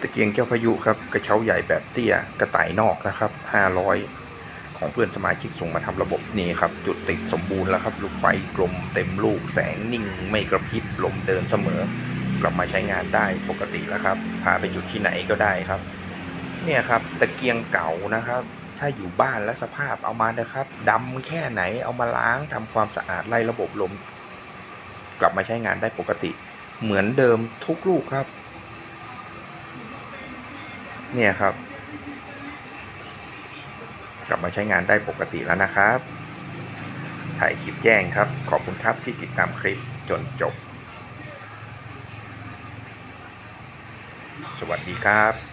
ตะเกียงแก้วพายุครับกระเช้าใหญ่แบบเตี้ยกระต่ายนอกนะครับ500ของเพื่อนสมาชิกส่งมาทำระบบนี่ครับจุดติดสมบูรณ์แล้วครับลูกไฟกลมเต็มลูกแสงนิ่งไม่กระพริบลมเดินเสมอกลับมาใช้งานได้ปกติแล้วครับพาไปจุดที่ไหนก็ได้ครับเนี่ยครับตะเกียงเก่านะครับถ้าอยู่บ้านและสภาพเอามานะครับดำแค่ไหนเอามาล้างทำความสะอาดไล่ระบบลมกลับมาใช้งานได้ปกติเหมือนเดิมทุกลูกครับเนี่ยครับกลับมาใช้งานได้ปกติแล้วนะครับถ่ายคลิปแจ้งครับขอบคุณครับที่ติดตามคลิปจนจบสวัสดีครับ